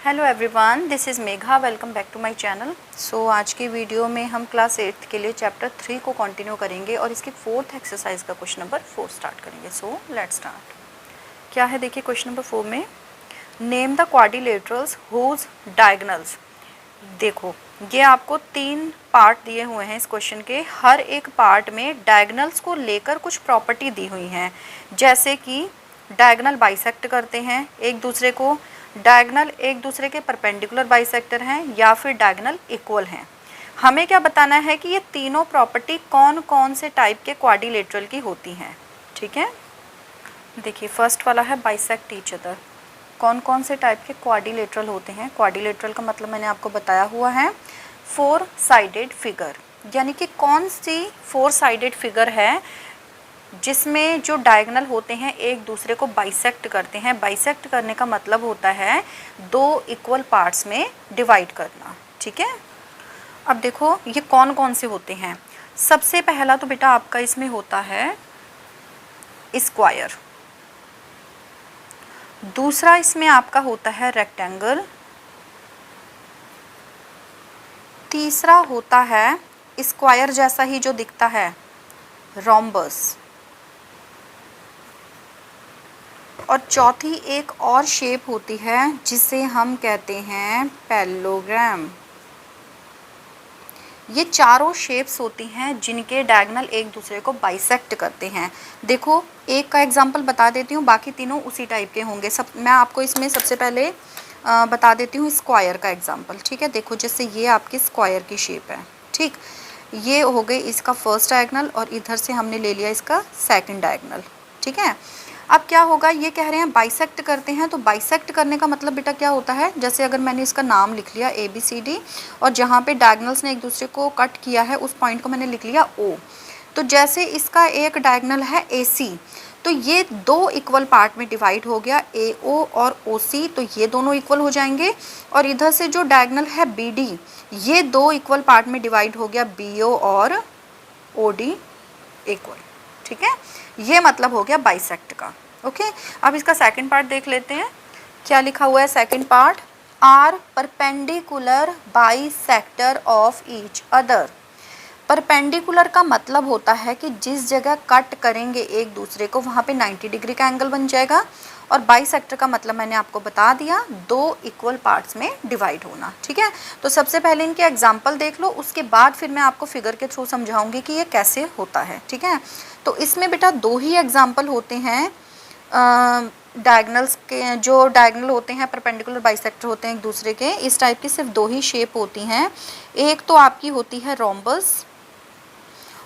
Hello everyone, this is Megha. Welcome back to my channel. So आज की video में हम क्लास 8 के लिए चैप्टर 3 को कंटिन्यू करेंगे और इसकी 4th एक्सरसाइज का क्वेश्चन नंबर 4 स्टार्ट करेंगे। So let's start. क्या है देखिए क्वेश्चन नंबर 4 में, name the quadrilaterals whose diagonals. देखो ये आपको 3 पार्ट दिए हुए हैं इस क्वेश्चन के। हर एक पार्ट में डायगोनल्स को लेकर कुछ प्रॉपर्टी दी हुई हैं, जैसे कि डायगोनल बाइसेक्ट करते हैं एक दूसरे को, डायगोनल एक दूसरे के परपेंडिकुलर बाइसेक्टर हैं, या फिर डायगोनल इक्वल हैं। हमें क्या बताना है कि ये तीनों प्रॉपर्टी कौन कौन से टाइप के क्वाड्रिलेटरल की होती हैं। ठीक है, देखिए फर्स्ट वाला है बाइसेक्ट ईच अदर। कौन कौन से टाइप के क्वाड्रिलेटरल होते हैं? क्वाड्रिलेटरल का मतलब मैंने आपको बताया हुआ है, 4 साइडेड फिगर। यानी कि कौन सी 4 साइडेड फिगर है जिसमें जो डायगोनल होते हैं एक दूसरे को बाइसेक्ट करते हैं। बाइसेक्ट करने का मतलब होता है 2 इक्वल पार्ट्स में डिवाइड करना। ठीक है, अब देखो ये कौन कौन से होते हैं। सबसे पहला तो बेटा आपका इसमें होता है स्क्वायर, दूसरा इसमें आपका होता है रेक्टेंगल, तीसरा होता है स्क्वायर जैसा ही जो दिखता है रोम्बस, और चौथी एक और शेप होती है जिसे हम कहते हैं पैरेललोग्राम। ये चारों शेप्स होती हैं जिनके डायगोनल एक दूसरे को बाइसेक्ट करते हैं। देखो एक का एग्जांपल बता देती हूँ, बाकी तीनों उसी टाइप के होंगे। सब मैं आपको इसमें सबसे पहले बता देती हूँ स्क्वायर का एग्जांपल। ठीक है, देखो जैसे ये आपकी स्क्वायर की शेप है। ठीक, ये हो गई इसका फर्स्ट डायगोनल और इधर से हमने ले लिया इसका सेकंड डायगोनल। ठीक है, अब क्या होगा, ये कह रहे हैं बाइसेक्ट करते हैं, तो बाइसेक्ट करने का मतलब बेटा क्या होता है, जैसे अगर मैंने इसका नाम लिख लिया ABCD और जहाँ पे डायगोनल्स ने एक दूसरे को कट किया है उस पॉइंट को मैंने लिख लिया O, तो जैसे इसका एक डायगोनल है AC, तो ये 2 इक्वल पार्ट में डिवाइड हो गया, AO और OC, तो ये दोनों इक्वल हो जाएंगे। और इधर से जो डायगोनल है BD, ये 2 इक्वल पार्ट में डिवाइड हो गया, BO और OD इक्वल। ठीक है, ये मतलब हो गया बाइसेक्ट का। ओके, अब इसका सेकंड पार्ट देख लेते हैं। क्या लिखा हुआ है second part, are perpendicular bisector of each other. Perpendicular का मतलब होता है कि जिस जगह कट करेंगे एक दूसरे को वहाँ पे 90 डिग्री का एंगल बन जाएगा। और बाइसेक्टर का मतलब मैंने आपको बता दिया, 2 इक्वल पार्ट्स में डिवाइड होना। ठीक है, तो सबसे पहले इनके एग्जाम्पल देख लो, उसके बाद फिर मैं आपको फिगर के थ्रू समझाऊंगी कि ये कैसे होता है। ठीक है, तो इसमें बेटा 2 ही एग्जाम्पल होते हैं डायगोनल्स के। जो डायगोनल होते हैं परपेंडिकुलर बाइसेक्टर होते हैं एक दूसरे के, इस टाइप की सिर्फ 2 ही शेप होती हैं। एक तो आपकी होती है रोम्बस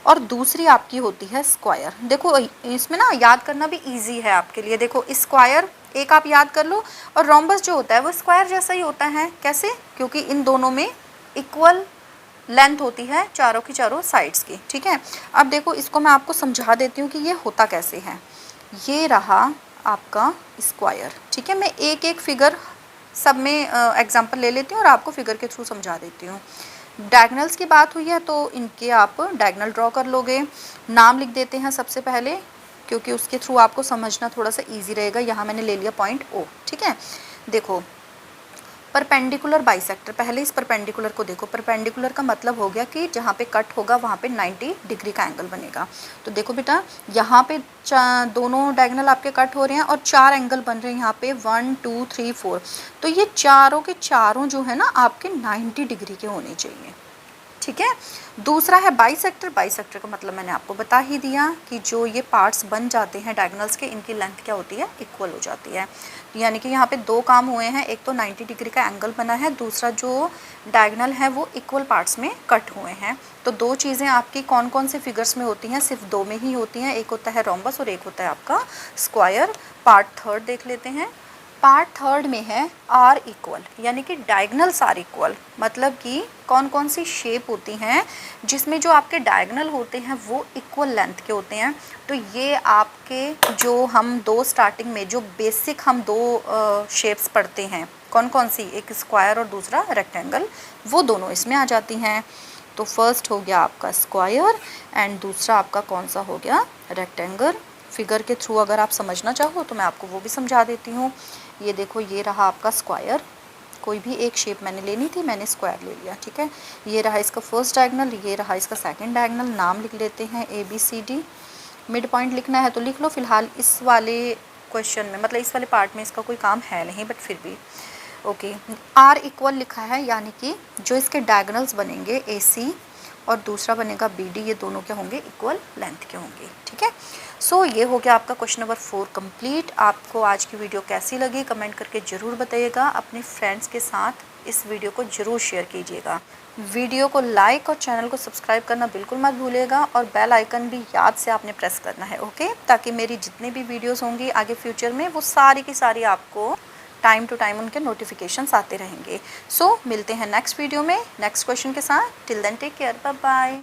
और दूसरी आपकी होती है स्क्वायर। देखो इसमें ना याद करना भी इजी है आपके लिए। देखो स्क्वायर एक आप याद कर लो, और रोम्बस जो होता है वो स्क्वायर जैसा ही होता है। कैसे? क्योंकि इन दोनों में इक्वल लेंथ होती है चारों की चारों साइड्स की। ठीक है, अब देखो इसको मैं आपको समझा देती हूँ कि ये होता कैसे है। ये रहा आपका स्क्वायर। ठीक है, मैं एक एक फिगर सब में एग्जांपल ले लेती हूँ और आपको फिगर के थ्रू समझा देती हूँ। डायगोनल्स की बात हुई है तो इनके आप डायगोनल ड्रॉ कर लोगे। नाम लिख देते हैं सबसे पहले, क्योंकि उसके थ्रू आपको समझना थोड़ा सा ईजी रहेगा। यहाँ मैंने ले लिया पॉइंट O। ठीक है, देखो परपेंडिकुलर बाइसेक्टर, पहले इस परपेंडिकुलर को देखो। परपेंडिकुलर का मतलब हो गया कि जहाँ पे कट होगा वहाँ पे 90 डिग्री का एंगल बनेगा। तो देखो बेटा यहाँ पे दोनों डायगोनल आपके कट हो रहे हैं और 4 एंगल बन रहे हैं यहाँ पे, 1 2 3 4। तो ये चारों के चारों जो है ना आपके 90 डिग्री के होने चाहिए। ठीक है, दूसरा है बाइसेक्टर। बाइसेक्टर का मतलब मैंने आपको बता ही दिया कि जो ये पार्ट्स बन जाते हैं डायगोनल्स के, इनकी लेंथ क्या होती है, इक्वल हो जाती है। यानी कि यहाँ पे 2 काम हुए हैं, एक तो 90 डिग्री का एंगल बना है, दूसरा जो डायगोनल है वो इक्वल पार्ट्स में कट हुए हैं। तो 2 चीज़ें आपकी कौन कौन से फिगर्स में होती हैं, सिर्फ 2 में ही होती हैं। एक होता है रोम्बस और एक होता है आपका स्क्वायर। पार्ट थर्ड देख लेते हैं। पार्ट थर्ड में है आर इक्वल, यानी कि डायगोनल्स आर इक्वल। मतलब कि कौन कौन सी शेप होती हैं जिसमें जो आपके डायगोनल होते हैं वो इक्वल लेंथ के होते हैं। तो ये आपके जो हम 2 स्टार्टिंग में जो बेसिक हम 2 शेप्स पढ़ते हैं, कौन कौन सी, एक स्क्वायर और दूसरा रेक्टेंगल, वो दोनों इसमें आ जाती हैं। तो फर्स्ट हो गया आपका स्क्वायर एंड दूसरा आपका कौन सा हो गया, रेक्टेंगल। फिगर के थ्रू अगर आप समझना चाहो तो मैं आपको वो भी समझा देती हूँ। ये देखो ये रहा आपका स्क्वायर, कोई भी एक शेप मैंने लेनी थी, मैंने स्क्वायर ले लिया, ठीक है। ये रहा इसका फर्स्ट डायगोनल, ये रहा इसका सेकंड डायगोनल। नाम लिख लेते हैं ABCD। मिड पॉइंट लिखना है तो लिख लो, फिलहाल इस वाले क्वेश्चन में मतलब इस वाले पार्ट में इसका कोई काम है नहीं, बट फिर भी ओके। R इक्वल लिखा है, यानी कि जो इसके डायगोनल्स बनेंगे AC और दूसरा बनेगा BD, ये दोनों क्या होंगे, इक्वल लेंथ के होंगे, ठीक है। सो ये हो गया आपका क्वेश्चन नंबर 4 कंप्लीट। आपको आज की वीडियो कैसी लगी कमेंट करके ज़रूर बताइएगा। अपने फ्रेंड्स के साथ इस वीडियो को ज़रूर शेयर कीजिएगा। वीडियो को लाइक और चैनल को सब्सक्राइब करना बिल्कुल मत भूलिएगा, और बेल आइकन भी याद से आपने प्रेस करना है, ओके, ताकि मेरी जितनी भी वीडियोस होंगी आगे फ्यूचर में वो सारी की सारी आपको टाइम टू टाइम उनके नोटिफिकेशंस आते रहेंगे। सो मिलते हैं नेक्स्ट वीडियो में नेक्स्ट क्वेश्चन के साथ। Till then take care, bye bye.